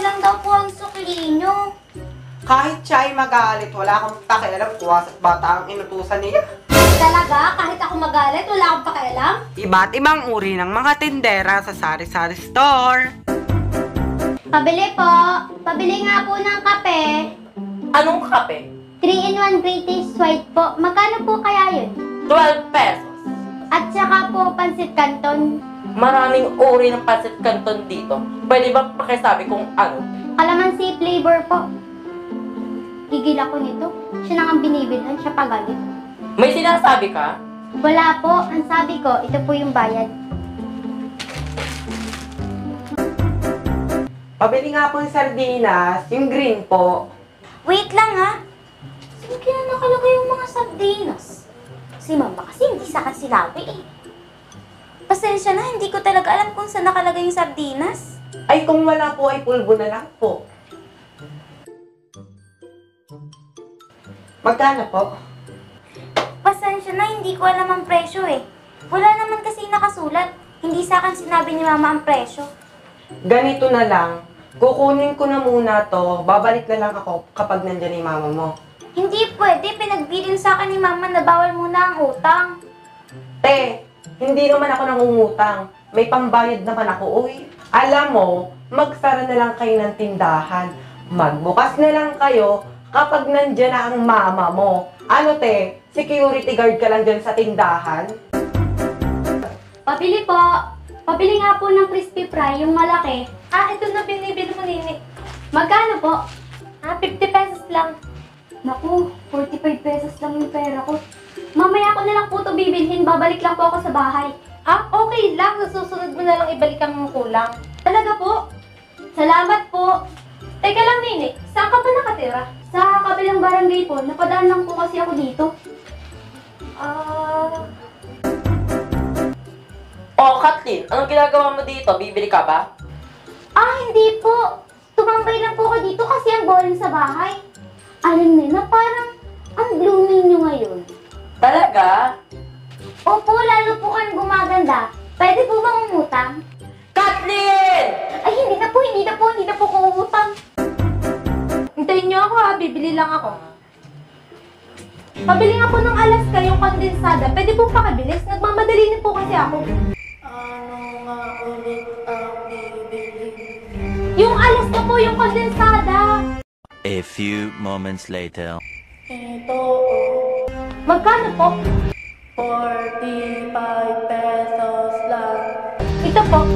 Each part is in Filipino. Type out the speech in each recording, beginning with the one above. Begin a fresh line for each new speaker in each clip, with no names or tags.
lang daw po ang sukli nyo.
Kahit siya ay magalit, wala kang pakialam kuwas at bata ang inutusan niya.
Talaga? Kahit ako magalit, wala akong pakialam?
Iba't ibang uri ng mga tindera sa sari-sari store.
Pabili po. Pabili nga po ng kape.
Anong kape?
3-in-1 British White po. Magkano po kaya yun?
12 pesos.
At saka po, pansit canton.
Maraming uri ng pancit canton dito. Pwede ba pakisabi kung ano?
Calamansi flavor po. Gigil ako nito. Siya nang ang binibilhan, siya pagalit.
May sinasabi ka?
Wala po. Ang sabi ko, ito po yung bayad.
Pabili nga po ng sardinas, yung green po.
Wait lang ha. Saan kaya nakalagay yung mga sardinas? Si mama kasi hindi sa akin sinabi eh. Pasensya na, hindi ko talaga alam kung saan nakalagay yung sardinas.
Ay kung wala po ay pulbo na lang po. Magkano po?
Pasensya na, hindi ko alam ang presyo eh. Wala naman kasi nakasulat. Hindi sa akin sinabi ni mama ang presyo.
Ganito na lang. Kukunin ko na muna to. Babalik na lang ako kapag nandyan yung mama mo.
Hindi pwede, pinagbilin sa akin ni mama na bawal muna ang utang.
Te, hindi naman ako nangungutang. May pambayad naman ako, uy. Alam mo, magsara na lang kayo ng tindahan. Magbukas na lang kayo kapag nandyan na ang mama mo. Ano te, security guard ka lang dyan sa tindahan?
Pabili po. Pabili nga po ng crispy fry, yung malaki. Ito na binibili mo, Nini. Magkano po? 50 pesos lang. Naku, 45 pesos lang yung pera ko. Mamaya ko na lang po ito bibilhin, babalik lang po ako sa bahay. Okay lang. Susunod mo na lang ibalik ang kulang. Talaga po? Salamat po. Teka lang, Nini. Saan ka ba nakatira? Sa kabilang barangay po. Napadaan lang po kasi ako dito.
Kathleen, anong ginagawa mo dito? Bibili ka ba?
Hindi po. Tumambay lang po ako dito kasi ang boring sa bahay. Alam niyo na parang ang blooming nyo ngayon.
Talaga?
Opo, lalo po kayong gumaganda. Pwede po bang umutang?
Kathleen!
Ay, hindi na po ko umutang. Hintayin niyo ako ha, bibili lang ako. Pabili nga po ng Alaska yung kondensada. Pwede po pakabilis, nagmamadali na po kasi ako.
Ano nga ulit ang bibili?
Yung Alaska po, yung kondensada.
A few moments later.
Ito,
Magkano po?
45 pesos lang.
Ito po.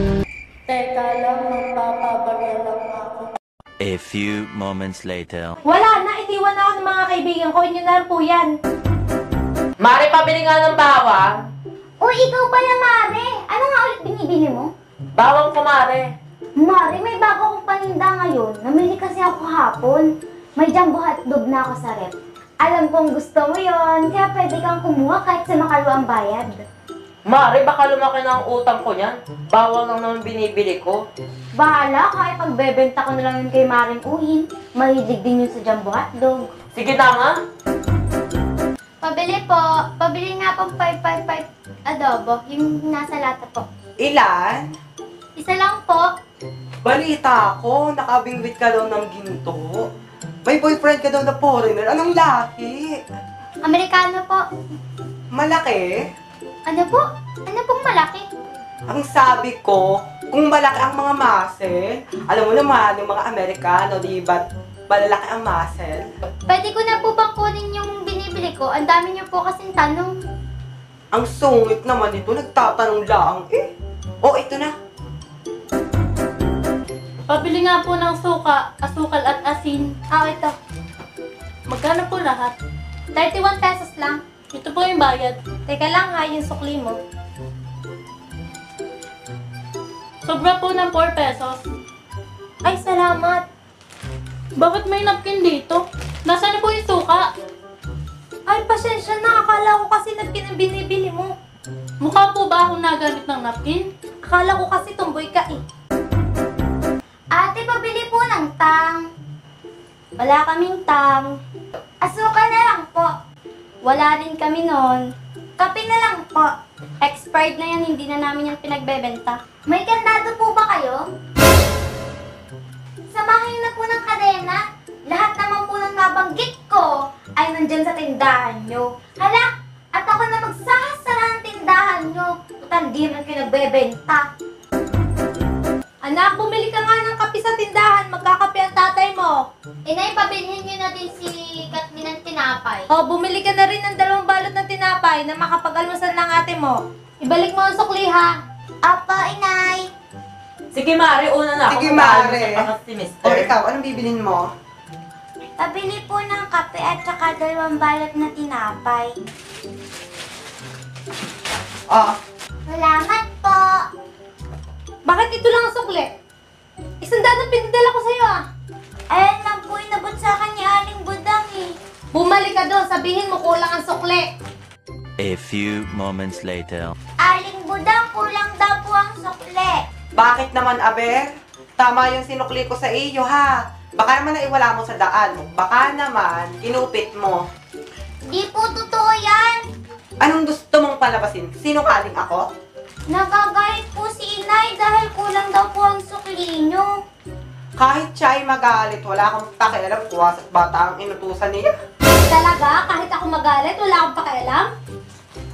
Teka lang, magpapabagay lang ako.
A few moments later.
Wala na, iniwan ako ng mga kaibigan ko. Inyo na lang po yan.
Mari, pabili nga ng bawang.
Uy, ikaw pala, Mare. Ano nga ulit binibili mo?
Bawang kumare.
Mare, may bago akong paninda ngayon. Namili kasi ako kahapon. May jumbo hotdog na ako sa rep. Alam kong gusto mo yon, kaya pwede kang kumuha kahit sa makaluang bayad.
Mari, baka lumaki na ang utang ko niyan. Bawang lang naman binibili ko.
Bahala, kahit pagbebenta ko na lang yun kay Maring Uhin. Mahilig din yun sa jumbo hotdog.
Sige na nga.
Pabili po. Pabili nga pong 555 adobo, yung nasa lata po.
Ilan?
Isa lang po.
Balita ko, nakabingwit ka daw ng ginto. May boyfriend ka daw na foreigner. Anong laki?
Amerikano po.
Malaki?
Ano po? Ano pong malaki?
Ang sabi ko, kung malaki ang mga muscle, alam mo naman, yung mga Amerikano, di ba, malalaki ang muscle?
Pwede ko na po bang kunin yung binibili ko? Ang dami niyo po kasing tanong.
Ang sungit naman ito, nagtatanong lang. Ito na.
Pabili nga po ng suka, asukal at asin.
Ito.
Magkano po lahat?
31 pesos lang.
Ito po yung bayad.
Teka lang ha, yung sukli mo.
Sobra po ng 4 pesos.
Ay, salamat.
Bakit may napkin dito? Nasaan na po yung suka?
Ay, pasensya na. Akala ko kasi napkin ang binibili mo.
Mukha po ba akong nagamit ng napkin?
Akala ko kasi tumboy ka eh. Ate, pabili po ng tang. Wala kaming tang. Asukal na lang po. Wala rin kami nun. Kape na lang po. Expired na yan, hindi na namin yan pinagbebenta. May kandado po ba kayo? Sa mga tindahan nyo. Hala, at ako na magsasara ng tindahan nyo. Total, di man kayo nagbebenta.
Anak, bumili ka nga ng kape sa tindahan. Magkakape ang tatay mo.
Inay, pabilhin nyo na din si Katmin ng tinapay.
O, bumili ka na rin ng 2 balot ng tinapay na makapag-almusal ng ate mo. Ibalik mo ang sukli, ha?
Apa, Inay?
Sige, Mare, una na ako.
Sige, Mare.
Sa si
O
Mister.
ikaw, anong bibilin mo?
Pabili po ng kape at saka 2 balot na tinapay.
Oh,
Salamat po.
Bakit ito lang ang sukli? 100 ang pinadala ko sa'yo, ah.
Ayan lang po, inabot sa akin ni Aling Budang eh.
Bumalik ka doon, sabihin mo kulang ang sukli.
A few moments later.
Aling Budang, kulang daw po ang sukle.
bakit naman, Aber? Tama yung sinukli ko sa iyo, ha? Baka naman naiwala mo sa daan. Baka naman, inupit mo.
Di po totoo yan.
Anong gusto mong palabasin? Sinungaling ako?
Nagagalit po si Inay dahil kulang daw po ang sukli nyo.
Kahit siya ay magalit, wala akong pakialam kung at bata ang inutusan niya.
Talaga, kahit ako magalit, wala akong pakialam.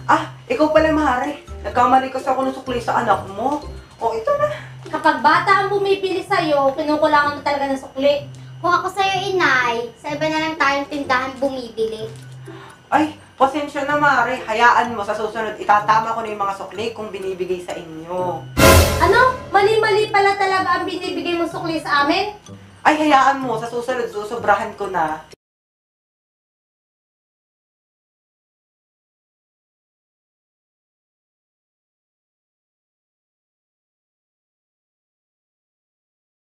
Ah, ikaw pala, Mare. Nagkamali kasi ako ng sukli sa anak mo. O, ito na.
Kapag bata ang bumibili sa'yo, kinukulangan mo talaga ng sukli.
Kung ako sa'yo, Inay, sa iba na lang tayong tindahan bumibili.
Ay, pasensya na, Mare. Hayaan mo, sa susunod, itatama ko na yung mga sukli kung binibigay sa inyo.
Ano? Mali-mali pala talaga ang binibigay mo sukli sa amin?
Ay, hayaan mo, sa susunod, susobrahan ko na.